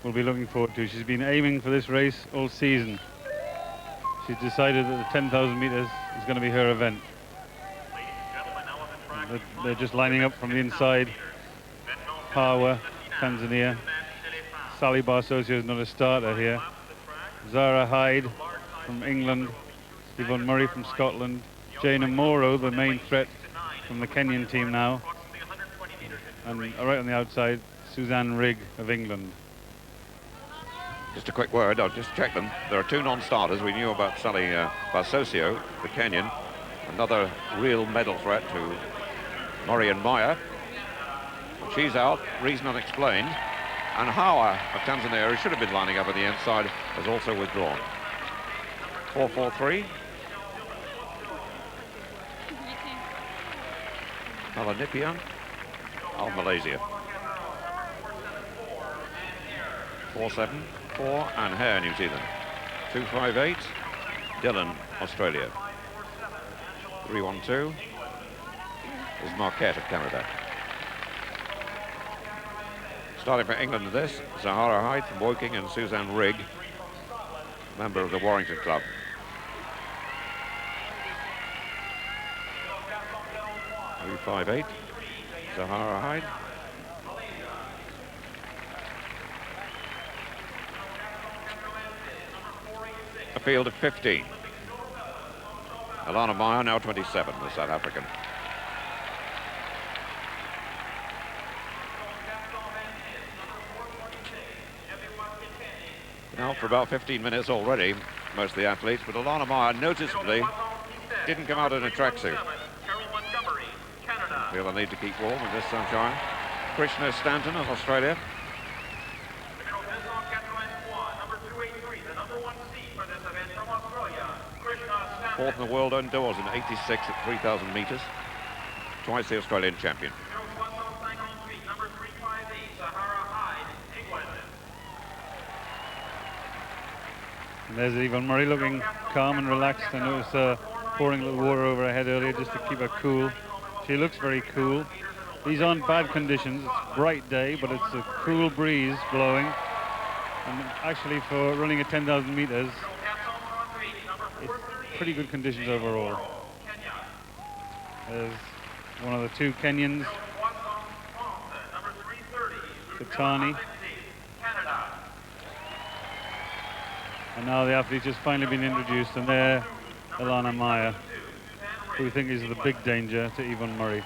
will be looking forward to. She's been aiming for this race all season. She's decided that the 10,000 meters is going to be her event. They're just lining up from the inside. Hawa, Tanzania. Sally Barsocio is not a starter here. Zahara Hyde from England. Yvonne Murray from Scotland. Jane Omoro, the main threat from the Kenyan team now. And right on the outside, Suzanne Rigg of England. Just a quick word, I'll just check them. There are 2 non-starters. We knew about Sally Barsocio, the Kenyan. Another real medal threat to Murray and Meyer. She's out, reason unexplained. And Hawa of Tanzania, who should have been lining up on the inside, has also withdrawn. 4-4-3. Palaniappan of Malaysia. 4-7-4 and Hare, New Zealand. 2-5-8, Dillon, Australia. 3-1-2 is Marquette of Canada. Starting for England in this, Zahara Hyde from Woking and Suzanne Rigg, member of the Warrington Club. 3-5-8, Zahara Hyde. A field of 15. Elana Meyer, now 27, the South African. Now for about 15 minutes already, most of the athletes, but Elana Meyer noticeably didn't come out in a tracksuit. Feel the need to keep warm in this sunshine. Krishna Stanton of Australia. Fourth in the world indoors in 86 at 3,000 metres. Twice the Australian champion. And there's Yvonne Murray looking calm and relaxed. I noticed pouring a little water over her head earlier just to keep her cool. She looks very cool. These aren't bad conditions. It's a bright day, but it's a cool breeze blowing. And actually for running at 10,000 metres, it's pretty good conditions overall. There's one of the 2 Kenyans, Keitany. And now the athlete's just finally been introduced, and there, Elana Meyer, who we think is the big danger to Yvonne Murray.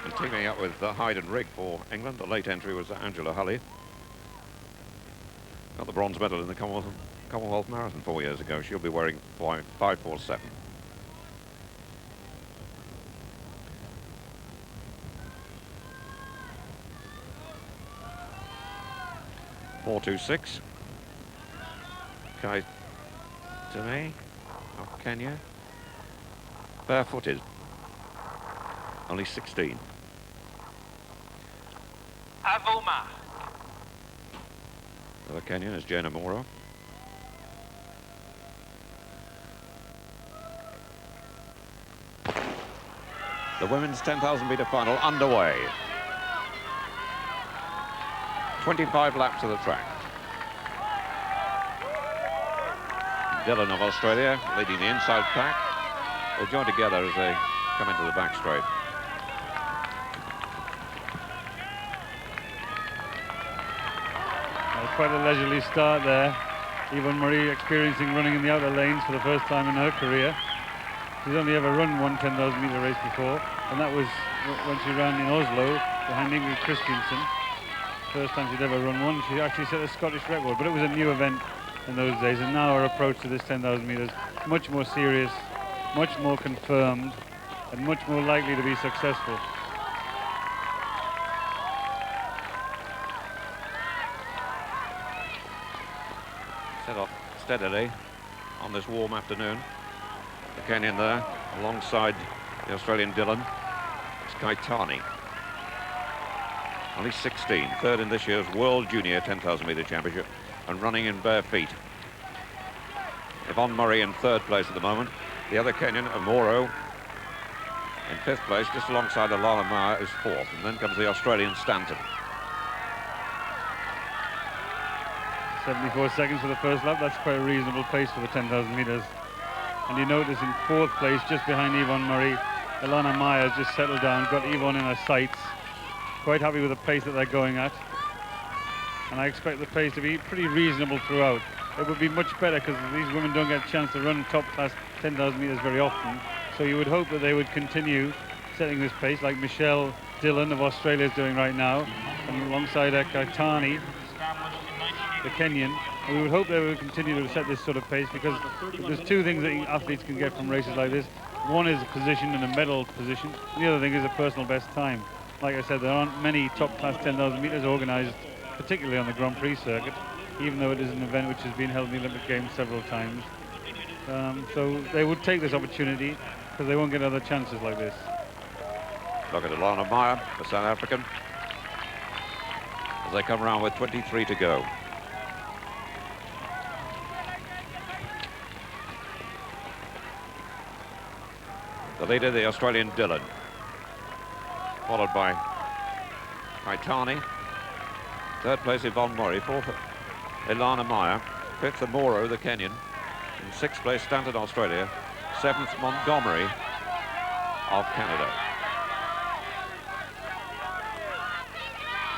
He's teaming up with Hyde and Rigg for England. The late entry was Angela Hulley. Got the bronze medal in the Commonwealth Marathon 4 years ago. She'll be wearing 5-4-7. (4-2-6). Keitany of Kenya. Barefooted. Only 16. Avoma. The Kenyan is Jane Omoro. The women's 10,000 metre final underway. 25 laps of the track. Dillon of Australia leading the inside pack. They'll join together as they come into the back straight. Quite a leisurely start there. Yvonne Murray experiencing running in the outer lanes for the first time in her career. She's only ever run one 10,000 metre race before, and that was when she ran in Oslo behind Ingrid Christiansen. First time she'd ever run one. She actually set a Scottish record, but it was a new event in those days, and now her approach to this 10,000 metres much more serious, much more confirmed, and much more likely to be successful. Set off steadily on this warm afternoon. The Kenyan there, alongside the Australian Dillon. It's Keitany. Only 16, third in this year's World Junior 10,000 metre championship, and running in bare feet. Yvonne Murray in third place at the moment. The other Kenyan, Omoro, in fifth place, just alongside Elana Meyer, is fourth. And then comes the Australian Stanton. 74 seconds for the first lap. That's quite a reasonable pace for the 10,000 metres. And you notice in 4th place, just behind Yvonne Murray, Elana Meyer has just settled down, got Yvonne in her sights. Quite happy with the pace that they're going at. And I expect the pace to be pretty reasonable throughout. It would be much better because these women don't get a chance to run top class 10,000 metres very often. So you would hope that they would continue setting this pace like Michelle Dillon of Australia is doing right now, and alongside Keitany, the Kenyan. And we would hope they would continue to set this sort of pace, because there's two things that athletes can get from races like this. One is a position and a medal position, and the other thing is a personal best time. Like I said, there aren't many top class 10,000 metres organised, particularly on the Grand Prix circuit, even though it is an event which has been held in the Olympic Games several times. So they would take this opportunity because they won't get other chances like this. Look at Elana Meyer, the South African, as they come around with 23 to go. The leader, the Australian Dillon, followed by Keitany. 3rd place, Yvonne Murray. 4th, Elana Meyer. 5th, Omoro, the Kenyan. In 6th place, Stanton, Australia. 7th, Montgomery of Canada.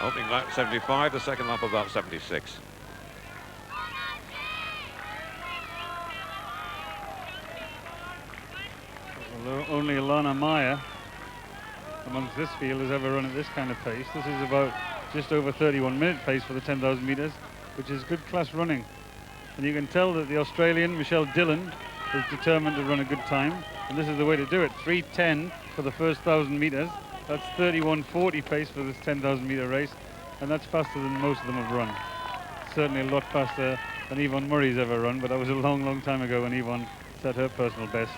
Opening lap 75, the second lap about 76. Although only Elana Meyer amongst this field has ever run at this kind of pace. This is about just over 31-minute pace for the 10,000 metres, which is good class running. And you can tell that the Australian, Michelle Dillon, is determined to run a good time. And this is the way to do it. 3:10 for the first 1,000 metres. That's 31:40 pace for this 10,000 metre race. And that's faster than most of them have run. Certainly a lot faster than Yvonne Murray's ever run, but that was a long, long time ago when Yvonne set her personal best.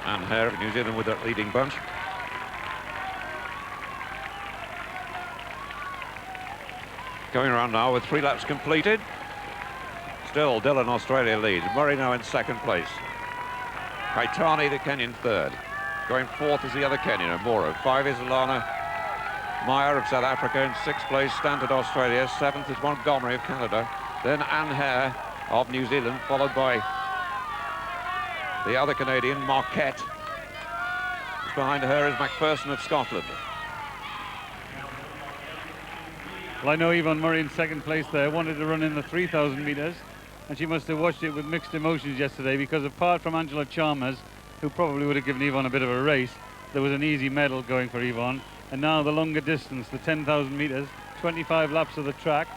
And Hare of New Zealand with that leading bunch. Going around now with 3 laps completed. Still Dillon, Australia leads. Murray now in 2nd place. Keitany, the Kenyan, 3rd. Going 4th is the other Kenyan, Omoro. 5 is Elana Meyer of South Africa. In 6th place, Stanton, Australia. 7th is Montgomery of Canada. Then Hare of New Zealand, followed by the other Canadian, Marquette. Just behind her is McPherson of Scotland. Well, I know Yvonne Murray in 2nd place there wanted to run in the 3,000 metres, and she must have watched it with mixed emotions yesterday, because apart from Angela Chalmers, who probably would have given Yvonne a bit of a race, there was an easy medal going for Yvonne. And now the longer distance, the 10,000 metres, 25 laps of the track,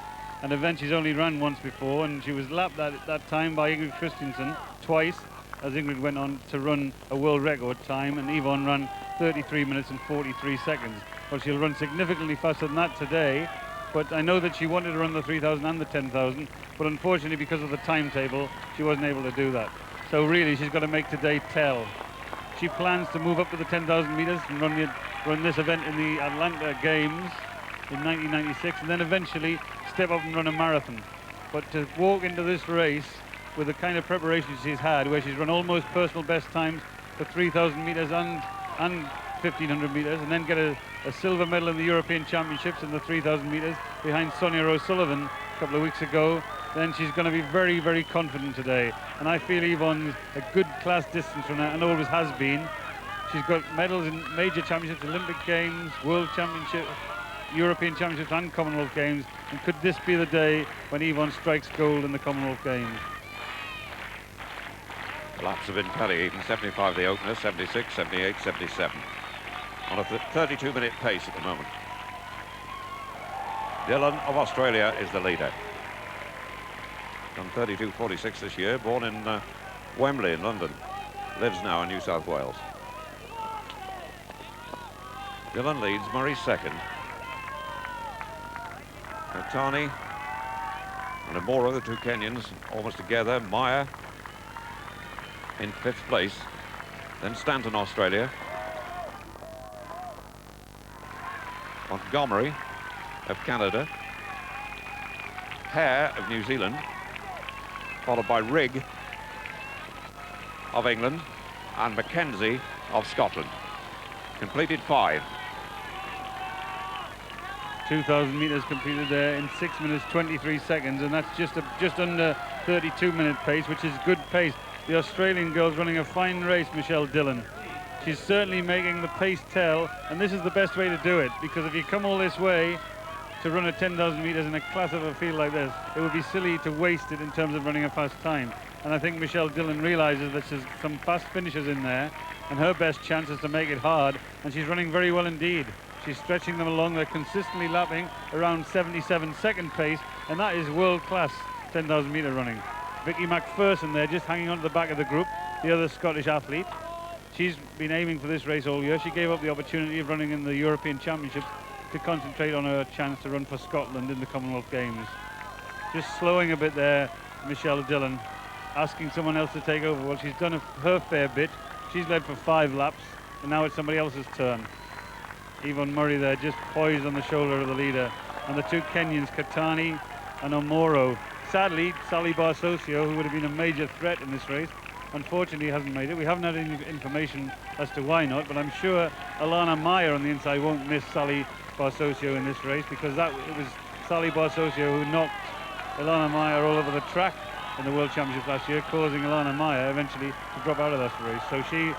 an event she's only run once before, and she was lapped at that time by Ingrid Christensen twice, as Ingrid went on to run a world record time, and Yvonne ran 33 minutes and 43 seconds. Well, she'll run significantly faster than that today, but I know that she wanted to run the 3,000 and the 10,000, but unfortunately because of the timetable she wasn't able to do that. So really she's got to make today tell. She plans to move up to the 10,000 metres and run this event in the Atlanta Games in 1996, and then eventually step up and run a marathon. But to walk into this race with the kind of preparation she's had, where she's run almost personal best times for 3,000 metres and 1,500 metres, and then get a silver medal in the European Championships in the 3,000 metres behind Sonia O'Sullivan a couple of weeks ago, then she's going to be very, very confident today. And I feel Yvonne's a good class distance runner and always has been. She's got medals in major championships, Olympic Games, World Championships, European Championships and Commonwealth Games. And could this be the day when Yvonne strikes gold in the Commonwealth Games? The laps have been fairly even. 75 the opener, 76, 78, 77. On a 32-minute pace at the moment. Dillon of Australia is the leader. Done 32.46 this year, born in Wembley in London. Lives now in New South Wales. Dillon leads, Murray 2nd. Keitany and Omoro, the 2 Kenyans, almost together. Meyer in 5th place. Then Stanton, Australia. Montgomery of Canada. Hare of New Zealand. Followed by Rigg of England and Mackenzie of Scotland. Completed 5. 2,000 meters completed there in 6 minutes 23 seconds, and that's just under 32-minute pace, which is good pace. The Australian girl's running a fine race, Michelle Dillon. She's certainly making the pace tell, and this is the best way to do it, because if you come all this way to run a 10,000 meters in a class of a field like this, it would be silly to waste it in terms of running a fast time. And I think Michelle Dillon realizes that there's some fast finishers in there, and her best chance is to make it hard, and she's running very well indeed. She's stretching them along. They're consistently lapping around 77-second pace, and that is world-class 10,000 meter running. Vikki McPherson there, just hanging on to the back of the group, the other Scottish athlete. She's been aiming for this race all year. She gave up the opportunity of running in the European Championships to concentrate on her chance to run for Scotland in the Commonwealth Games. Just slowing a bit there, Michelle Dillon, asking someone else to take over. Well, she's done her fair bit. She's led for 5 laps, and now it's somebody else's turn. Yvonne Murray there, just poised on the shoulder of the leader. And the two Kenyans, Keitany and Omoro. Sadly, Sally Barsocio, who would have been a major threat in this race, unfortunately hasn't made it. We haven't had any information as to why not, but I'm sure Elana Meyer on the inside won't miss Sally Barsocio in this race, because it was Sally Barsocio who knocked Elana Meyer all over the track in the World Championships last year, causing Elana Meyer eventually to drop out of that race. So she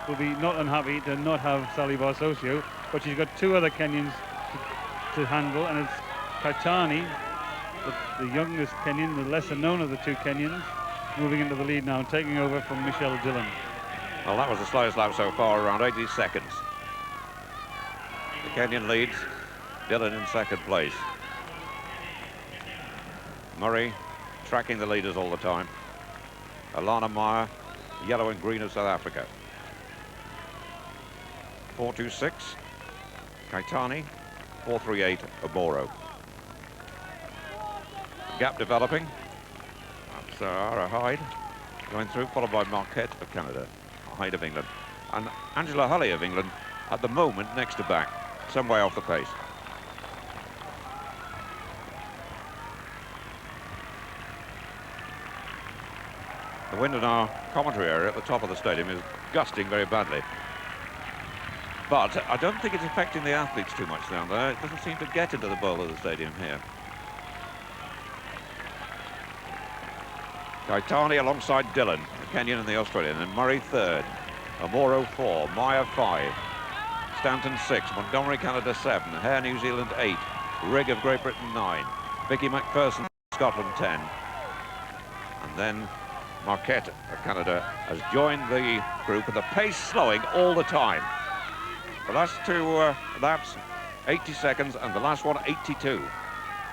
will be not unhappy to not have Sally Barsocio, but she's got 2 other Kenyans to handle, and it's Keitany, the youngest Kenyan, the lesser known of the 2 Kenyans, moving into the lead now and taking over from Michelle Dillon. Well, that was the slowest lap so far, around 80 seconds. The Kenyan leads, Dillon in second place. Murray tracking the leaders all the time. Elana Meyer, yellow and green of South Africa. 4.26, Keitany, 4.38, Omoro. Gap developing. That's Zahara, Hyde going through, followed by Marquette of Canada, Hyde of England, and Angela Hulley of England at the moment next to back, some way off the pace. The wind in our commentary area at the top of the stadium is gusting very badly. But I don't think it's affecting the athletes too much down there. It doesn't seem to get into the bowl of the stadium here. Keitany alongside Dillon, the Kenyan and the Australian, and Murray 3rd. Omoro 4, Meyer 5, Stanton 6, Montgomery Canada 7, Hare New Zealand 8, Rigg of Great Britain 9, Vikki McPherson Scotland 10, and then Marquette of Canada has joined the group with the pace slowing all the time. The last 2 laps 80 seconds, and the last one 82.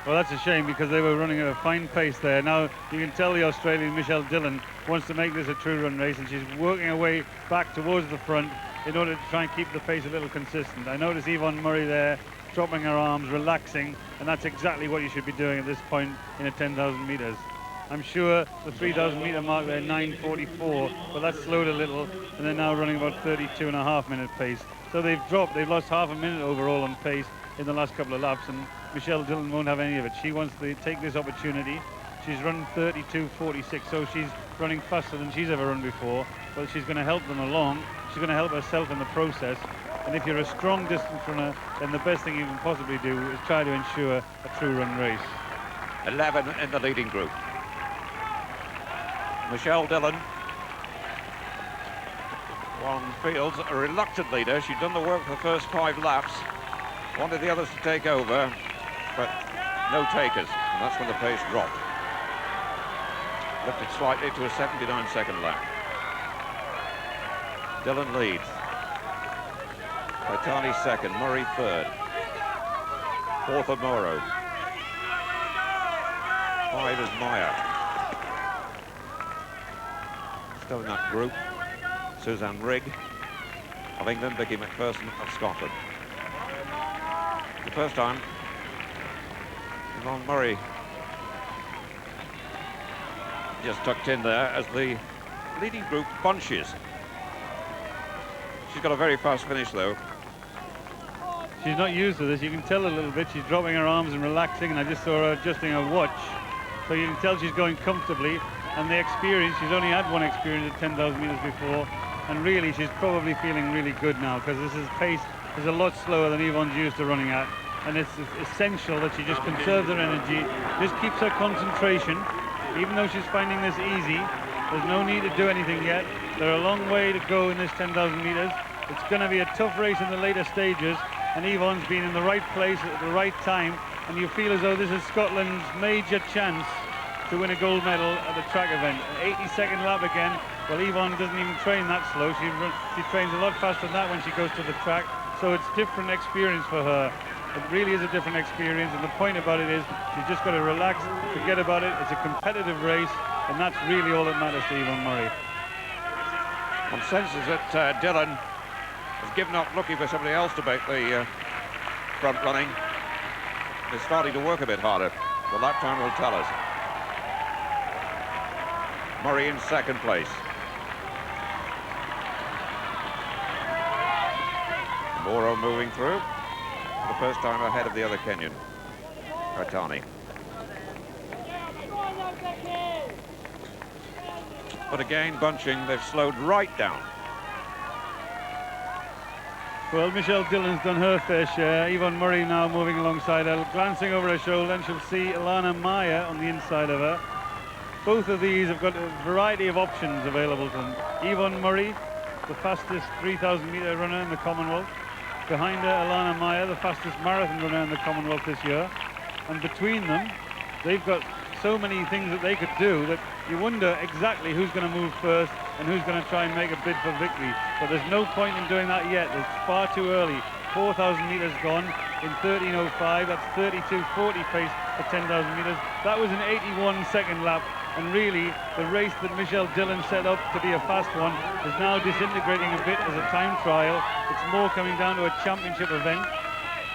Well, that's a shame, because they were running at a fine pace there. Now you can tell the Australian Michelle Dillon wants to make this a true run race, and she's working her way back towards the front in order to try and keep the pace a little consistent. I notice Yvonne Murray there dropping her arms, relaxing, and that's exactly what you should be doing at this point in a 10,000 meters. I'm sure the 3,000 meter mark there, 9:44, but that's slowed a little, and they're now running about 32.5-minute pace. So they've lost half a minute overall on pace in the last couple of laps, and Michelle Dillon won't have any of it. She wants to take this opportunity. She's run 32.46, so she's running faster than she's ever run before, but she's going to help them along. She's going to help herself in the process. And if you're a strong distance runner, then the best thing you can possibly do is try to ensure a true run race. 11 in the leading group. Michelle Dillon, one feels a reluctant leader. She'd done the work for the first 5 laps, wanted the others to take over, but no takers, and that's when the pace dropped. Lifted slightly to a 79-second lap. Dillon leads. Keitany 2nd, Murray 3rd. 4th Omoro. 5 is Meyer. Still in that group, Suzanne Rigg of England, Vikki McPherson of Scotland. The first time, Yvonne Murray just tucked in there as the leading group bunches. She's got a very fast finish though. She's not used to this, you can tell a little bit. She's dropping her arms and relaxing, and I just saw her adjusting her watch. So you can tell she's going comfortably, and the experience, she's only had one experience at 10,000 meters before, and really she's probably feeling really good now, because this is pace is a lot slower than Yvonne's used to running at. and it's essential that she just conserves her energy, just keeps her concentration. Even though she's finding this easy, there's no need to do anything yet. They're a long way to go in this 10,000 metres. It's going to be a tough race in the later stages, and Yvonne's been in the right place at the right time, and you feel as though this is Scotland's major chance to win a gold medal at the track event. An 82nd lap again. Well, Yvonne doesn't even train that slow. She trains a lot faster than that when she goes to the track, so it's different experience for her. It really is a different experience, and the point about it is she's just got to relax, forget about it. It's a competitive race, and that's really all that matters to Yvonne Murray. One senses that Dillon has given up looking for somebody else to make the front running. It's starting to work a bit harder. The lap time will tell us. Murray in second place. Moro moving through. For the first time ahead of the other Kenyan, Keitany. But again, bunching, they've slowed right down. Well, Michelle Dillon's done her fair share. Yvonne Murray now moving alongside her, glancing over her shoulder, and she'll see Elana Meyer on the inside of her. Both of these have got a variety of options available to them. Yvonne Murray, the fastest 3,000 metre runner in the Commonwealth. Behind her, Elana Meyer, the fastest marathon runner in the Commonwealth this year. And between them, they've got so many things that they could do that you wonder exactly who's going to move first and who's going to try and make a bid for victory. But there's no point in doing that yet. It's far too early. 4,000 metres gone in 13:05. That's 32:40 pace for 10,000 metres. That was an 81-second lap. And really, the race that Michelle Dillon set up to be a fast one is now disintegrating a bit as a time trial. It's more coming down to a championship event,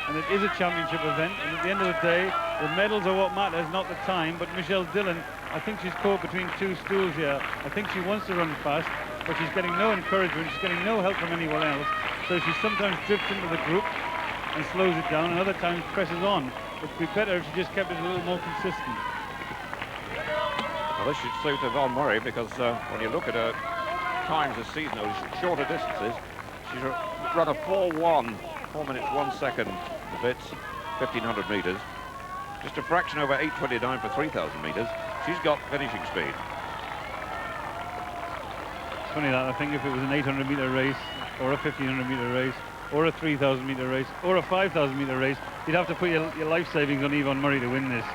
and it is a championship event. And at the end of the day, the medals are what matters, not the time. But Michelle Dillon, I think she's caught between two stools here. I think she wants to run fast, but she's getting no encouragement. She's getting no help from anyone else. So she sometimes drifts into the group and slows it down, and other times presses on. It would be better if she just kept it a little more consistent. Well, this should suit Yvonne Murray, because when you look at her times this season, those shorter distances, she's run a 4:1, 4 minutes 1 second the bits, 1,500 metres. Just a fraction over 8:29 for 3,000 metres. She's got finishing speed. It's funny that I think if it was an 800 metre race, or a 1,500 metre race, or a 3,000 metre race, or a 5,000 metre race, you'd have to put your life savings on Yvonne Murray to win this.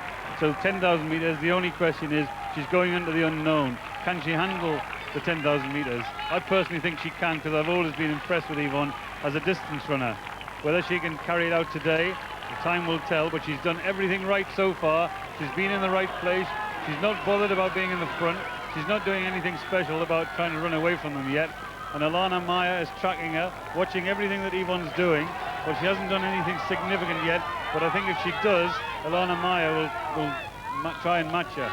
So 10,000 metres, the only question is, she's going into the unknown. Can she handle the 10,000 metres? I personally think she can, because I've always been impressed with Yvonne as a distance runner. Whether she can carry it out today, the time will tell, but she's done everything right so far. She's been in the right place. She's not bothered about being in the front. She's not doing anything special about trying to run away from them yet. And Elana Meyer is tracking her, watching everything that Yvonne's doing. Well, she hasn't done anything significant yet, but I think if she does, Elana Meyer will try and match her.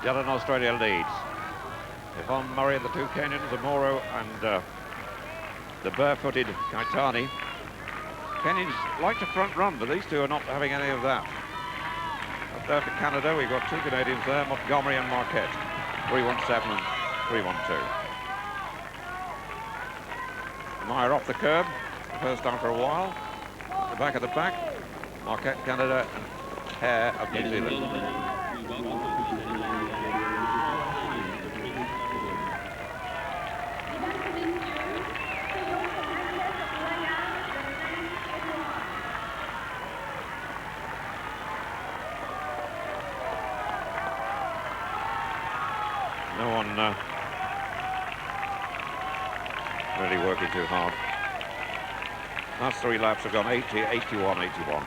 Dillon, Australia leads. Yvonne Murray and the two Kenyans, Omoro and the barefooted Keitany. Kenyans like to front run, but these two are not having any of that. Up there for Canada, we've got two Canadians there, Montgomery and Marquette. 3:17 and 3:12. Meyer off the curb, first time for a while. The back of the pack, Marquette, Canada, and Hare of New Zealand. No one really working too hard. Last three laps have gone 80, 81, 81.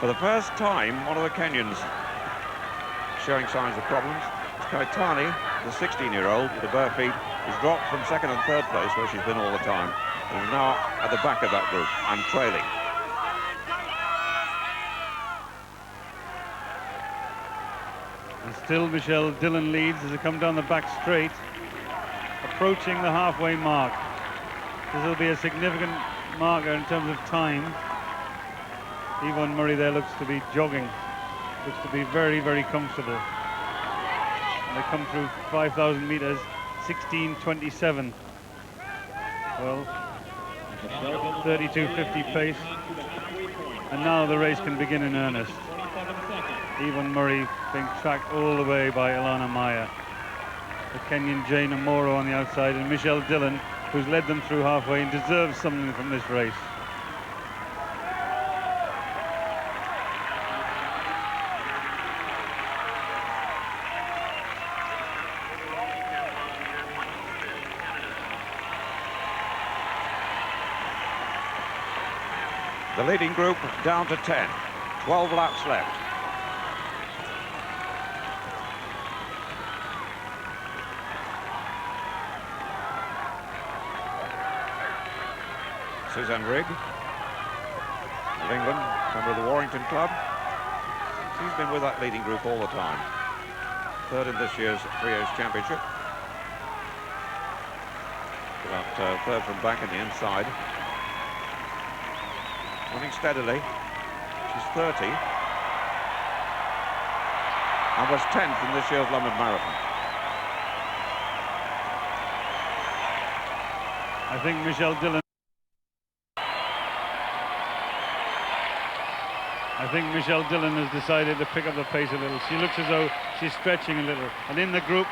For the first time, one of the Kenyans showing signs of problems. Keitany, the 16-year-old with the bare feet, has dropped from second and third place, where she's been all the time, and is now at the back of that group and trailing. And still Michelle Dillon leads as they come down the back straight, approaching the halfway mark. This will be a significant marker in terms of time. Yvonne Murray there looks to be jogging. looks to be very, very comfortable. And they come through 5,000 meters, 16:27. Well, 32.50 pace. And now the race can begin in earnest. Yvonne Murray being tracked all the way by Elana Meyer. The Kenyan Jane Omoro on the outside, and Michelle Dillon, who's led them through halfway and deserves something from this race. The leading group down to 10. 12 laps left. Suzanne Rigg of England, member of the Warrington Club. She's been with that leading group all the time. Third in this year's Trios Championship. About third from back in the inside. Running steadily. She's 30. And was 10th in this year's London Marathon. I think Michelle Dillon has decided to pick up the pace a little. She looks as though she's stretching a little. And in the group,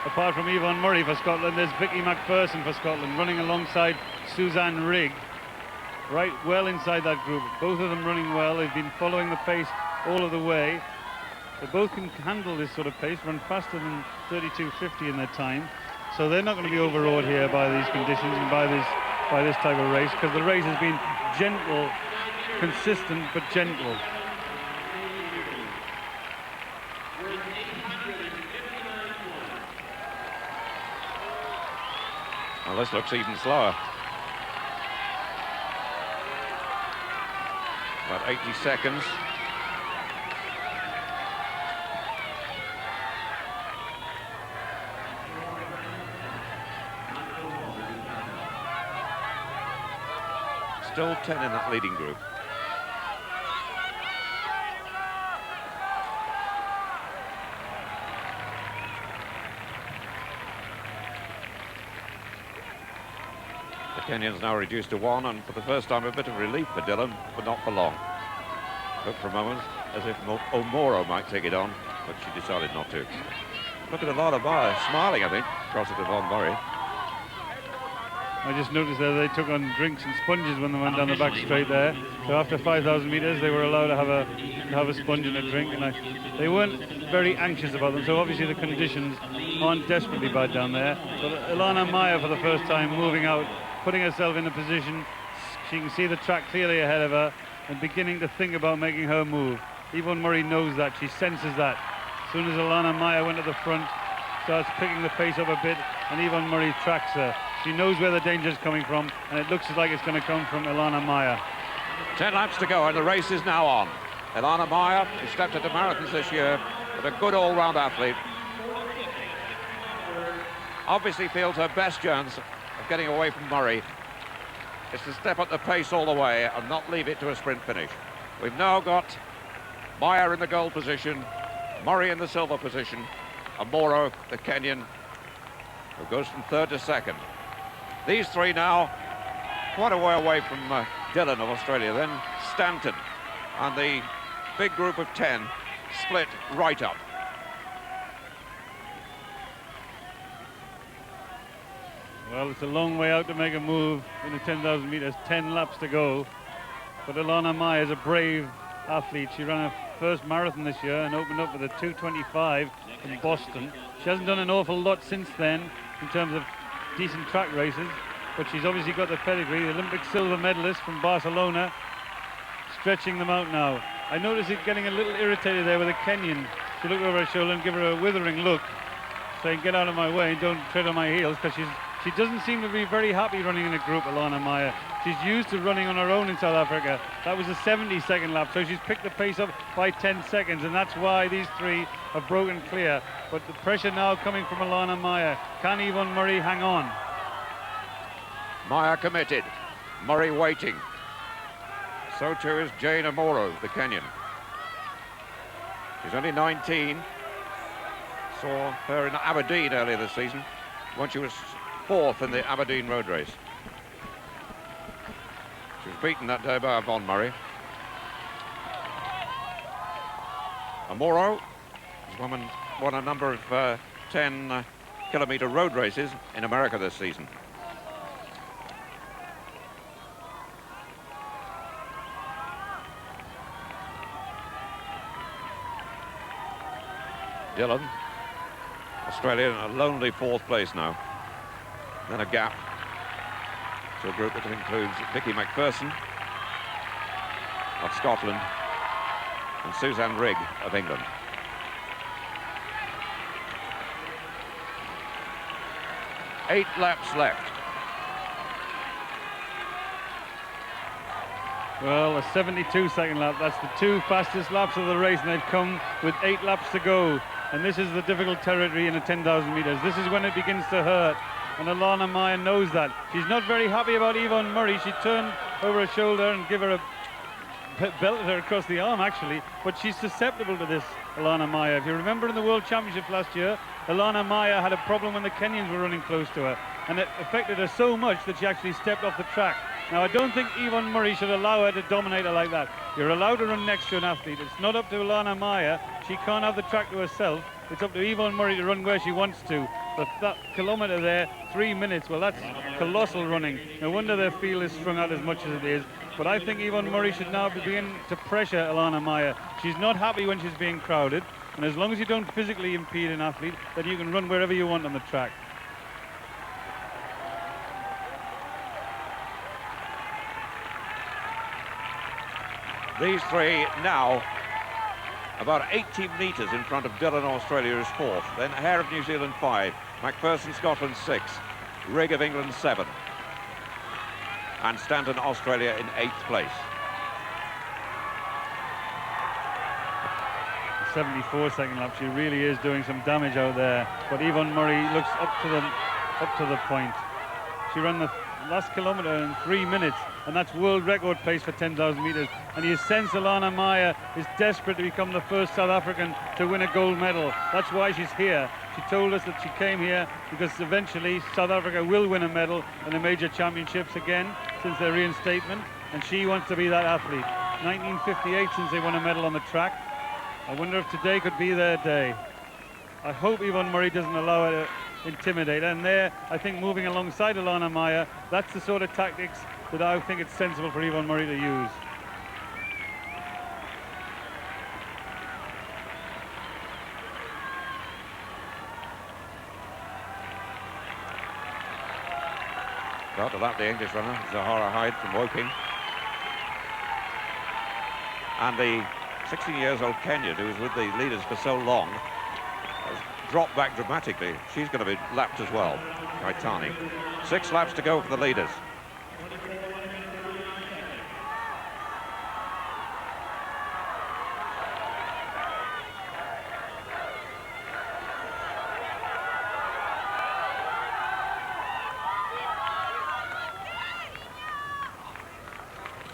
apart from Yvonne Murray for Scotland, there's Vikki McPherson for Scotland, running alongside Suzanne Rigg. Right well inside that group. Both of them running well. They've been following the pace all of the way. They both can handle this sort of pace, run faster than 32.50 in their time. So they're not going to be overawed here by these conditions and by this type of race, because the race has been gentle, consistent but gentle. Well, this looks even slower. About 80 seconds. Still 10 in that leading group. The Kenyans now reduced to 1, and for the first time a bit of relief for Dillon, but not for long. Looked for a moment as if Omoro might take it on, but she decided not to. Look at Elana Meyer smiling, I think, across at Yvonne Murray. I just noticed that they took on drinks and sponges when they went down the back straight there. So after 5,000 meters, they were allowed to have a sponge and a drink, and they weren't very anxious about them. So obviously the conditions aren't desperately bad down there. But Elana Meyer, for the first time, moving out, putting herself in a position. She can see the track clearly ahead of her and beginning to think about making her move. Yvonne Murray knows that. She senses that. As soon as Elana Meyer went to the front, starts picking the pace up a bit, and Yvonne Murray tracks her. She knows where the danger is coming from, and it looks like it's going to come from Elana Meyer. 10 laps to go, and the race is now on. Elana Meyer, who stepped into marathons this year, but a good all-round athlete. Obviously feels her best chance of getting away from Murray is to step up the pace all the way and not leave it to a sprint finish. We've now got Meyer in the gold position, Murray in the silver position, Omoro, the Kenyan, who goes from third to second. These three now quite a way away from Dillon of Australia, then Stanton, and the big group of 10 split right up. Well, it's a long way out to make a move in the 10,000 meters, 10 laps to go. But Elana Meyer is a brave athlete. She ran her first marathon this year and opened up with a 2:25 from Boston. She hasn't done an awful lot since then in terms of decent track races, but she's obviously got the pedigree. The Olympic silver medalist from Barcelona, stretching them out now. I noticed it getting a little irritated there with a Kenyan. She looked over her shoulder and gave her a withering look, saying, "Get out of my way and don't tread on my heels," because she doesn't seem to be very happy running in a group, Elana Meyer. She's used to running on her own in South Africa. That was a 70-second lap, so she's picked the pace up by 10 seconds, and that's why these three have broken clear. But the pressure now coming from Elana Meyer. Can Yvonne Murray hang on? Meyer committed, Murray waiting. So too is Jane Omoro, the Kenyan. She's only 19. Saw her in Aberdeen earlier this season, when she was 4th in the Aberdeen road race. She was beaten that day by Yvonne Murray. Omoro has won a number of 10-kilometre road races in America this season. Dillon, Australia in a lonely 4th place now. Then a gap to a group that includes Vikki McPherson of Scotland and Suzanne Rigg of England. Eight laps left. Well, a 72-second lap. That's the 2 fastest laps of the race, and they've come with 8 laps to go. And this is the difficult territory in the 10,000 metres. This is when it begins to hurt, and Elana Meyer knows that. She's not very happy about Yvonne Murray. She turned over her shoulder and gave her a belted her across the arm, actually, but she's susceptible to this, Elana Meyer. If you remember in the World Championships last year, Elana Meyer had a problem when the Kenyans were running close to her, and it affected her so much that she actually stepped off the track. Now, I don't think Yvonne Murray should allow her to dominate her like that. You're allowed to run next to an athlete. It's not up to Elana Meyer. She can't have the track to herself. It's up to Yvonne Murray to run where she wants to. But that kilometre there, 3 minutes, well, that's colossal running. No wonder their field is strung out as much as it is. But I think Yvonne Murray should now begin to pressure Elana Meyer. She's not happy when she's being crowded. And as long as you don't physically impede an athlete, then you can run wherever you want on the track. These three now about 80 metres in front of Dillon, Australia, is 4th. Then Hare of New Zealand 5, McPherson, Scotland 6, Rigg of England 7, and Stanton, Australia in 8th place. 74-second lap. She really is doing some damage out there. But Yvonne Murray looks up to the point. She ran the last kilometre in 3 minutes, and that's world record pace for 10,000 metres. And you sense Elana Meyer is desperate to become the first South African to win a gold medal. That's why she's here. She told us that she came here because eventually South Africa will win a medal in the major championships again since their reinstatement, and she wants to be that athlete. 1958 since they won a medal on the track. I wonder if today could be their day. I hope Yvonne Murray doesn't allow her to intimidate her. And there, I think, moving alongside Elana Meyer, that's the sort of tactics that I think it's sensible for Yvonne Murray to use. After that, the English runner, Zahara Hyde from Woking. And the 16-year-old Kenyan, who was with the leaders for so long, has dropped back dramatically. She's going to be lapped as well, Keitany. 6 laps to go for the leaders.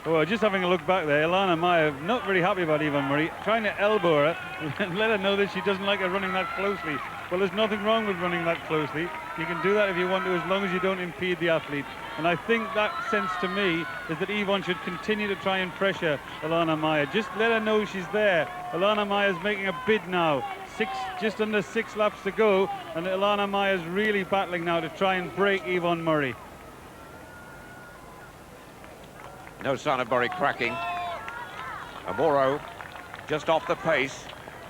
Oh, just having a look back there, Elana Meyer, not very happy about Yvonne Murray, trying to elbow her and let her know that she doesn't like her running that closely. Well, there's nothing wrong with running that closely. You can do that if you want to, as long as you don't impede the athlete. And I think that sense to me is that Yvonne should continue to try and pressure Elana Meyer. Just let her know she's there. Elana Meyer's making a bid now. Just under 6 laps to go, and Elana Meyer's really battling now to try and break Yvonne Murray. No sign of Murray cracking. Omoro just off the pace,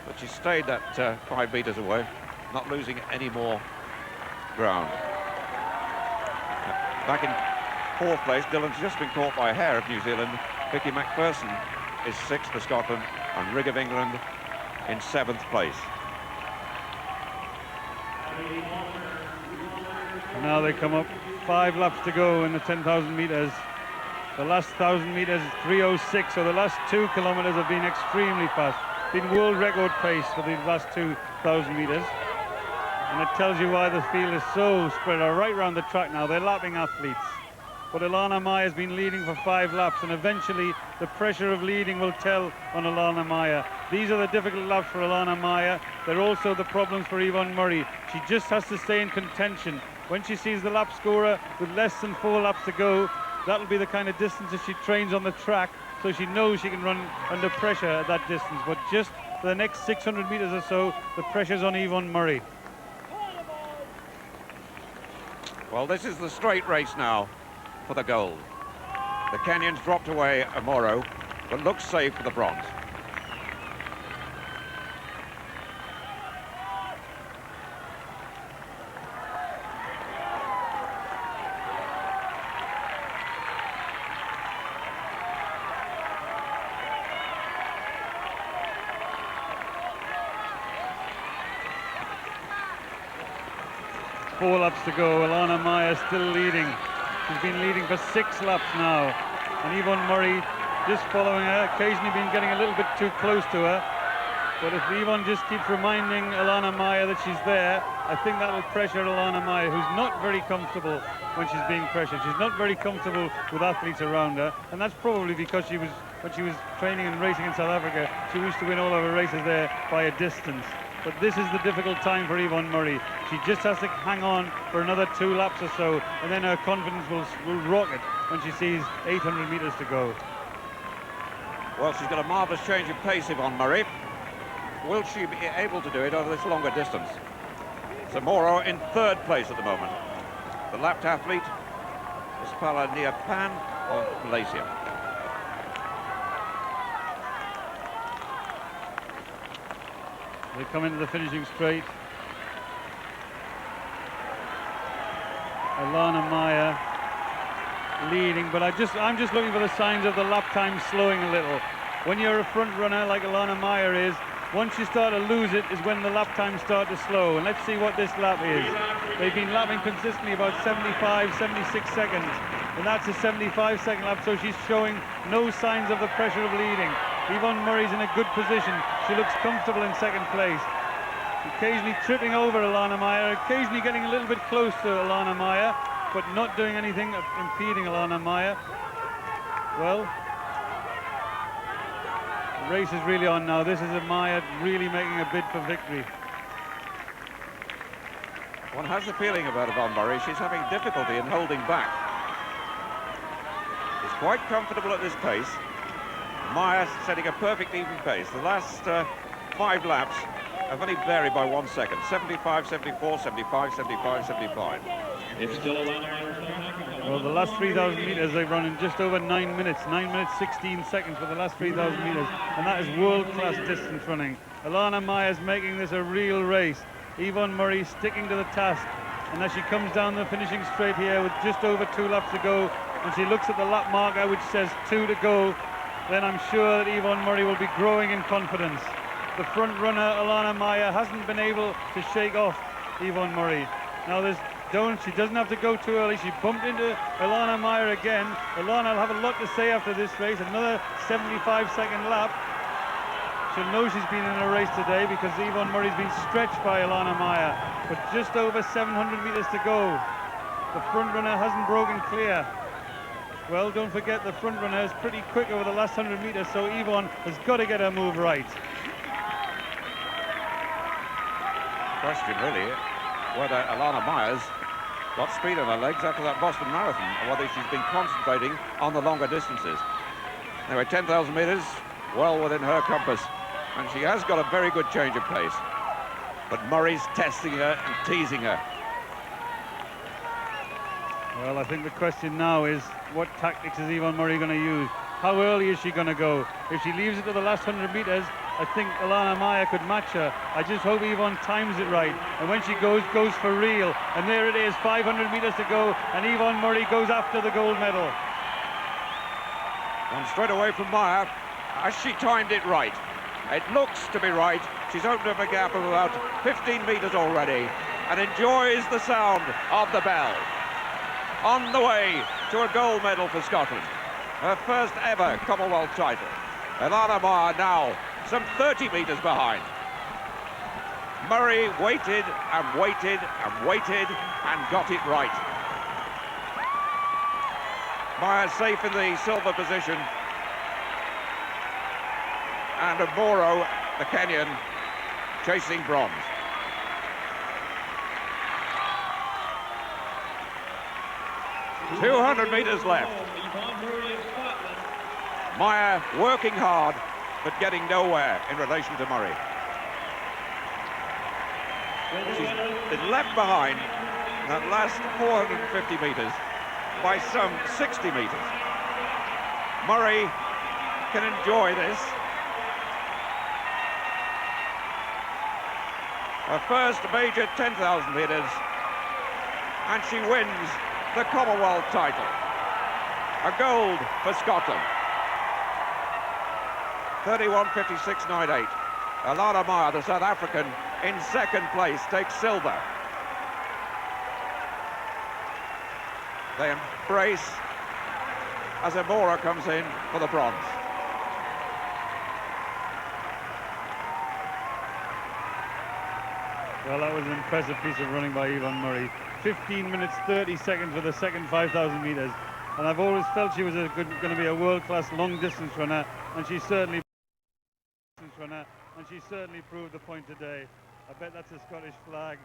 but she stayed that 5 metres away, not losing any more ground. Back in 4th place, Dillon's just been caught by Hare of New Zealand. Vikki McPherson is 6th for Scotland, and Rigg of England in 7th place. Now they come up, 5 laps to go in the 10,000 metres. The last 1,000 metres is 3:06, so the last 2 kilometres have been extremely fast. Been world record pace for these last 2,000 metres. And it tells you why the field is so spread out right around the track now. They're lapping athletes. but Elana Meyer has been leading for 5 laps, and eventually the pressure of leading will tell on Elana Meyer. These are the difficult laps for Elana Meyer. They're also the problems for Yvonne Murray. She just has to stay in contention. When she sees the lap scorer with less than 4 laps to go, that'll be the kind of distance that she trains on the track, so she knows she can run under pressure at that distance. But just for the next 600 metres or so, the pressure's on Yvonne Murray. Well, this is the straight race now for the gold. The Kenyans dropped away Omoro, but looks safe for the bronze. Four laps to go. Elana Meyer still leading. She's been leading for 6 laps now, and Yvonne Murray just following her, occasionally been getting a little bit too close to her. But if Yvonne just keeps reminding Elana Meyer that she's there, I think that will pressure Elana Meyer, who's not very comfortable when she's being pressured. She's not very comfortable with athletes around her, and that's probably because when she was training and racing in South Africa, she used to win all of her races there by a distance. But this is the difficult time for Yvonne Murray. She just has to hang on for another 2 laps or so, and then her confidence will rocket when she sees 800 metres to go. Well, she's got a marvellous change of pace, Yvonne Murray. Will she be able to do it over this longer distance? Zamora in 3rd place at the moment. The lapped athlete is Palaniappan of Malaysia. They come into the finishing straight. Elana Meyer leading, but I'm just looking for the signs of the lap time slowing a little. When you're a front runner like Elana Meyer is, once you start to lose it is when the lap times start to slow. And let's see what this lap is. They've been lapping consistently about 75, 76 seconds, and that's a 75-second lap, so she's showing no signs of the pressure of leading. Yvonne Murray's in a good position. She looks comfortable in 2nd place. Occasionally tripping over Elana Meyer, occasionally getting a little bit close to Elana Meyer, but not doing anything impeding Elana Meyer. Well, the race is really on now. This is Meyer really making a bid for victory. One has the feeling about Yvonne Murray, she's having difficulty in holding back. She's quite comfortable at this pace. Meyer setting a perfect even pace. The last 5 laps have only varied by 1 second. 75, 74, 75, 75, 75. It's still Elana Meyer. Well, the last 3,000 metres they've run in just over 9 minutes. 9 minutes, 16 seconds for the last 3,000 metres. And that is world-class distance running. Elana Meyer's making this a real race. Yvonne Murray sticking to the task. And as she comes down the finishing straight here with just over 2 laps to go, and she looks at the lap marker which says 2 to go, then I'm sure that Yvonne Murray will be growing in confidence. The front runner, Elana Meyer, hasn't been able to shake off Yvonne Murray. Now she doesn't have to go too early. She bumped into Elana Meyer again. Elana will have a lot to say after this race. Another 75-second lap. She'll know she's been in a race today because Yvonne Murray's been stretched by Elana Meyer. But just over 700 metres to go. The front runner hasn't broken clear. Well, don't forget the front runner is pretty quick over the last 100 metres, so Yvonne has got to get her move right. Question really, whether Elana Meyer's got speed on her legs after that Boston Marathon, or whether she's been concentrating on the longer distances. Anyway, 10,000 metres, well within her compass, and she has got a very good change of pace. But Murray's testing her and teasing her. Well, I think the question now is, what tactics is Yvonne Murray going to use? How early is she going to go? If she leaves it to the last 100 metres, I think Elana Meyer could match her. I just hope Yvonne times it right. And when she goes for real. And there it is, 500 metres to go, and Yvonne Murray goes after the gold medal. And straight away from Meyer, as she timed it right. It looks to be right. She's opened up a gap of about 15 metres already, and enjoys the sound of the bell. On the way to a gold medal for Scotland. Her first ever Commonwealth title. Elana Meyer now some 30 metres behind. Murray waited and waited and waited and got it right. Meyer safe in the silver position. And Omoro, the Kenyan, chasing bronze. "200 metres left. Yvonne Murray Scotland. Meyer working hard, but getting nowhere in relation to Murray. She's been left behind in that last 450 metres by some 60 metres. Murray can enjoy this. Her first major 10,000 metres, and she wins the Commonwealth title. A gold for Scotland. 31.56.98. Elana Meyer, the South African, in second place, takes silver. They embrace as Omoro comes in for the bronze. Well, that was an impressive piece of running by Yvonne Murray. 15 minutes 30 seconds for the second 5,000 metres, and I've always felt she was going to be a world-class long-distance runner, and she certainly proved the point today. I bet that's a Scottish flag.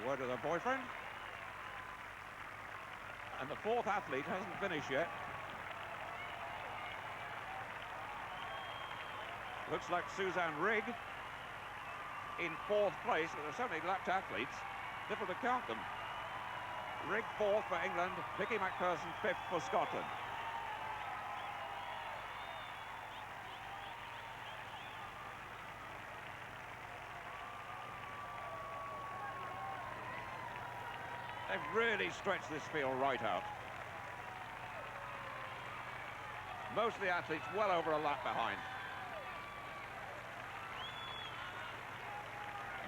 Word with her boyfriend. And the fourth athlete hasn't finished yet. Looks like Suzanne Rigg in fourth place. There are so many lapped athletes, difficult to count them. Rigg fourth for England, Vikki McPherson fifth for Scotland. They've really stretched this field right out. Most of the athletes well over a lap behind.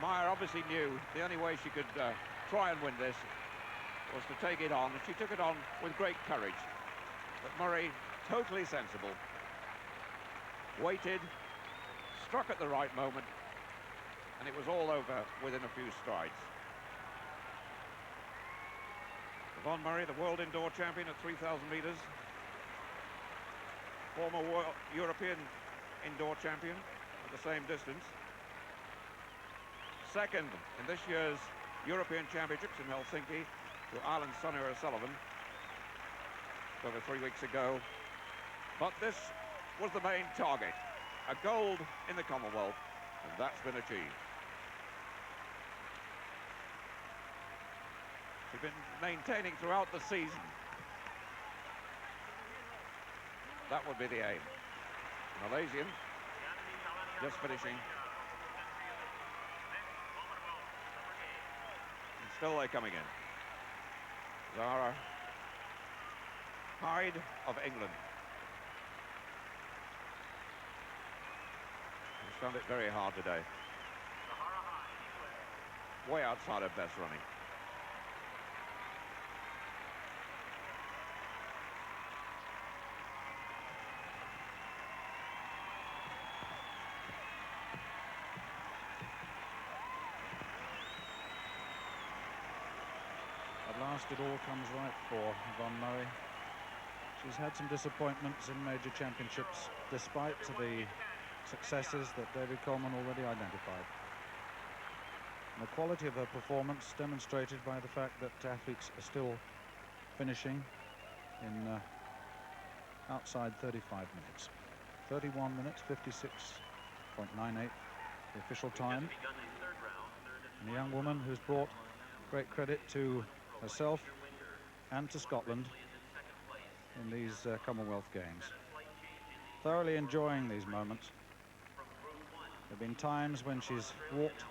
Meyer obviously knew the only way she could try and win this was to take it on, and she took it on with great courage. But Murray, totally sensible, waited, struck at the right moment, and it was all over within a few strides. Yvonne Murray, the world indoor champion at 3,000 metres. Former European indoor champion at the same distance. Second in this year's European Championships in Helsinki to Ireland's Sonia O'Sullivan over 3 weeks ago. But this was the main target, a gold in the Commonwealth, and that's been achieved. She's been maintaining throughout the season. That would be the aim. Malaysian, just finishing. And still they're coming in. Zahara, Hyde of England. She's found it very hard today. Way outside her best running. It all comes right for Yvonne Murray. She's had some disappointments in major championships, despite the successes that David Coleman already identified. And the quality of her performance demonstrated by the fact that athletes are still finishing in outside 35 minutes. 31 minutes, 56.98, the official time. And a young woman who's brought great credit to herself and to Scotland in these Commonwealth Games. Thoroughly enjoying these moments. There have been times when she's walked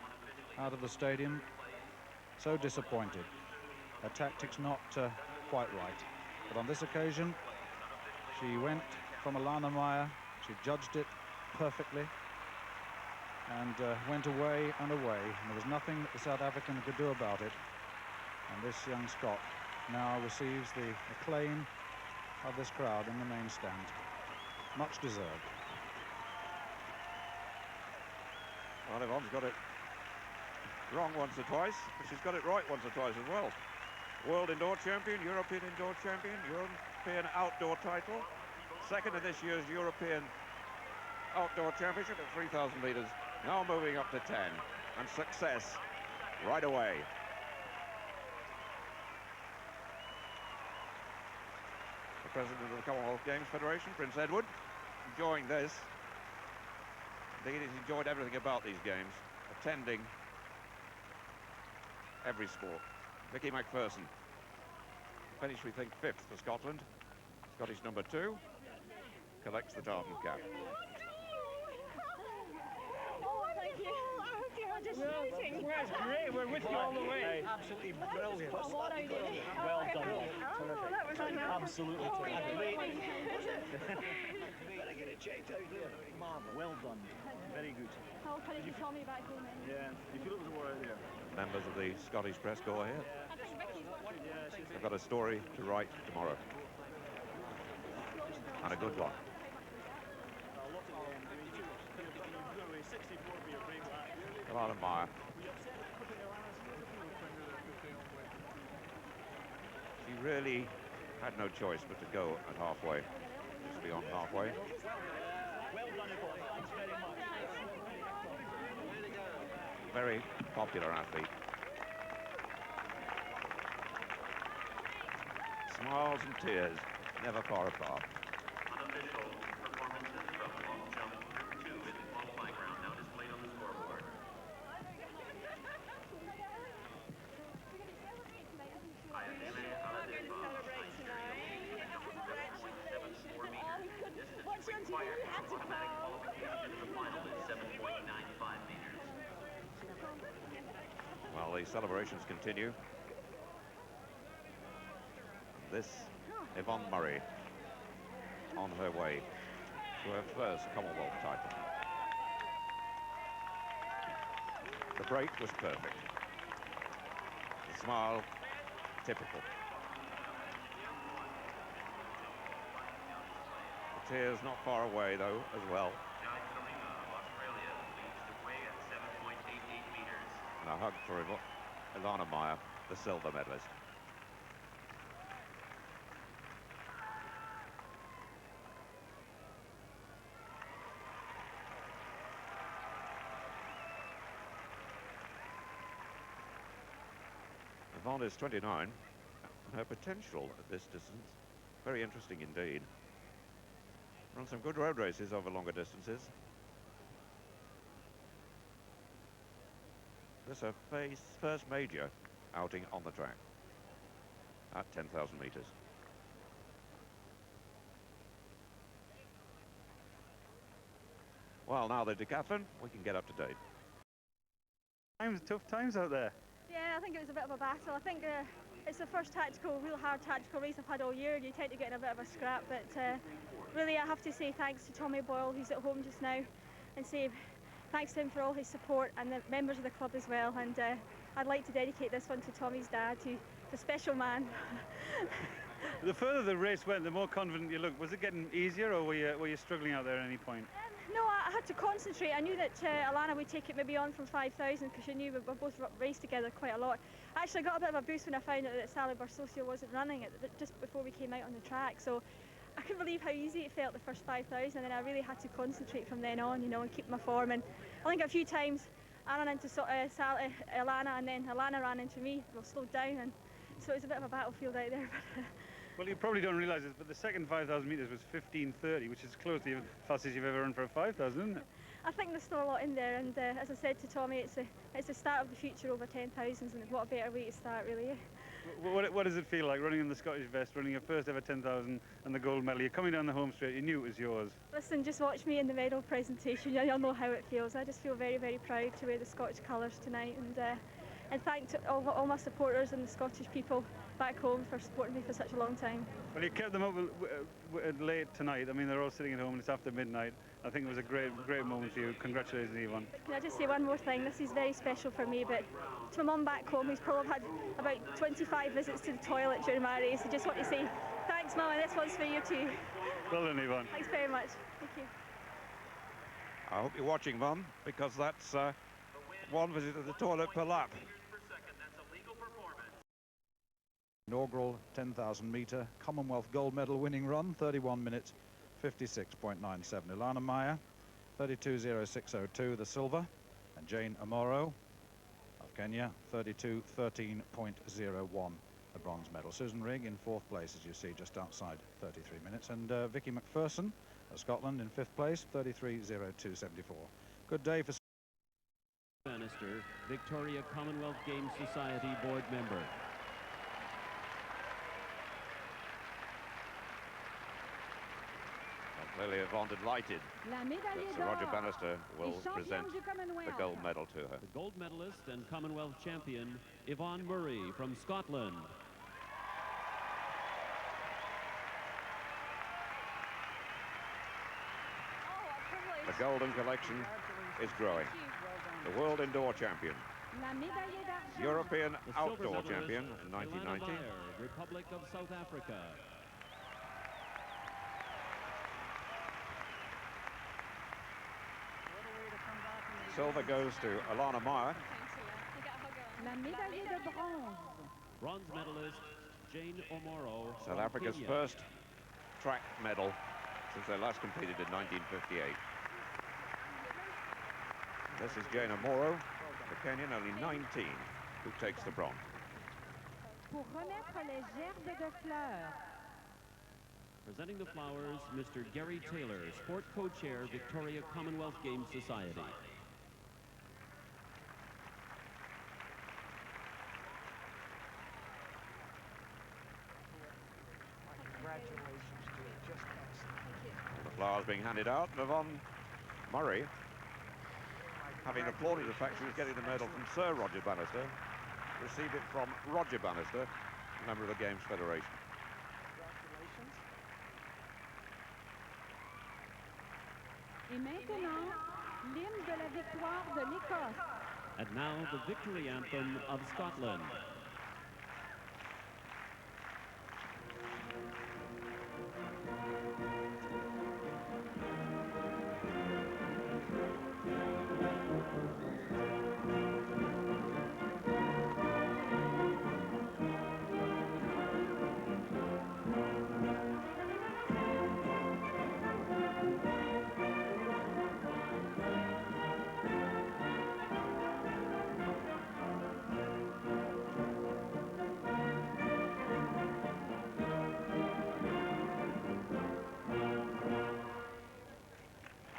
out of the stadium so disappointed. Her tactics not quite right. But on this occasion, she went from Elana Meyer. She judged it perfectly and went away and away. And there was nothing that the South African could do about it. And this young Scot now receives the acclaim of this crowd in the main stand. much deserved. Well, Yvonne's got it wrong once or twice, but she's got it right once or twice as well. World indoor champion, European indoor champion, European outdoor title, second in this year's European outdoor championship at 3,000 metres, now moving up to 10, and success right away. The president of the Commonwealth Games Federation, Prince Edward, enjoying this. Indeed, he's enjoyed everything about these games, attending every sport. Vikki McPherson finished, we think, 5th for Scotland. Scottish number 2 collects the tartan cap. That's great. We're with you all the way. Absolutely brilliant. Well done. Absolutely. Better get it checked out there. Marvellous. Well done. Very good. How can you tell me back home then? Yeah. You feel it was a war out there? Members of the Scottish press go ahead. I think Vicky's watching. I've got a story to write tomorrow, and a good one. Elana Meyer. She really had no choice but to go at halfway, just beyond halfway. Very popular athlete. Smiles and tears, never far apart. Unofficial performances from long jump group 2 in the qualifying round now displayed on the scoreboard. Well, the celebrations continue. This Yvonne Murray on her way to her first Commonwealth title. The break was perfect. The smile, typical. The tears not far away, though, as well. And a hug for Elana Meyer, the silver medalist. Yvonne is 29, and her potential at this distance, very interesting indeed. Run some good road races over longer distances. This is her first major outing on the track at 10,000 metres. Well, now the decathlon, we can get up to date. Tough times out there. Yeah, I think it was a bit of a battle. I think it's the first real hard tactical race I've had all year. You tend to get in a bit of a scrap, but really I have to say thanks to Tommy Boyle, who's at home just now, and say thanks to him for all his support and the members of the club as well. And I'd like to dedicate this one to Tommy's dad, the special man. The further the race went, the more confident you looked. Was it getting easier, or were you struggling out there at any point? No, I had to concentrate. I knew that Elana would take it maybe on from 5,000 because she knew we both raced together quite a lot. I actually got a bit of a boost when I found out that Sally Barsosio wasn't running it just before we came out on the track. So I couldn't believe how easy it felt the first 5,000, and I really had to concentrate from then on, you know, and keep my form. And I think a few times I ran into Elana, and then Elana ran into me. We slowed down, and so it was a bit of a battlefield out there. Well, you probably don't realise this, but the second 5,000 metres was 15:30, which is close to the fastest you've ever run for a 5,000, isn't it? I think there's still a lot in there, and as I said to Tommy, it's the start of the future over 10,000s, and what a better way to start, really. What does it feel like running in the Scottish vest, running your first ever 10,000 and the gold medal? You're coming down the home straight, you knew it was yours. Listen, just watch me in the medal presentation, you'll know how it feels. I just feel very, very proud to wear the Scottish colours tonight, and thank to all my supporters and the Scottish people back home for supporting me for such a long time. Well, you kept them up late tonight. I mean, they're all sitting at home and it's after midnight. I think it was a great moment for you. Congratulations, Yvonne. Can I just say one more thing? This is very special for me, but to my mum back home, who's probably had about 25 visits to the toilet during my race, I just want to say thanks, Mum, and this one's for you too. Well done, Yvonne. Thanks very much. Thank you. I hope you're watching, Yvonne, because that's one visit to the toilet per lap. Inaugural 10,000 metre Commonwealth gold medal winning run, 31 minutes 56.97. Elana Meyer 32.06.02, the silver, and Jane Omoro of Kenya 32.13.01, the bronze medal. Susan Rigg in fourth place, as you see, just outside 33 minutes, and Vikki McPherson of Scotland in fifth place, 33.02.74. Good day for Bannister, Victoria Commonwealth Games Society board member. Clearly, Yvonne delighted that Sir Roger Bannister will present the gold medal to her. The gold medalist and Commonwealth champion, Yvonne Murray from Scotland. The golden collection is growing. The world indoor champion. European outdoor champion in 1990. Elana Meyer, Republic of South Africa. Silver goes to Elana Meyer. Bronze medalist, Jane Omoro. South Africa's Kenya. first track medal since they last competed in 1958. This is Jane Omoro, the Kenyan, only 19, who takes the bronze. Presenting the flowers, Mr. Gary Taylor, Sport Co-Chair, Victoria Commonwealth Games Society. Congratulations to you. Just excellent. The flowers being handed out. Yvonne Murray, having applauded the fact she was getting the medal from Sir Roger Bannister, received it from Roger Bannister, member of the Games Federation. Congratulations. Et maintenant, l'hymne de la victoire de l'Écosse. And now the victory anthem of Scotland.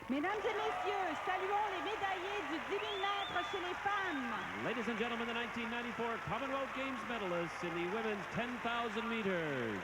Mesdames et messieurs, saluons les médaillés du 10 000 mètres chez les femmes. Ladies and gentlemen, the 1994 Commonwealth Games medalists in the women's 10,000 meters.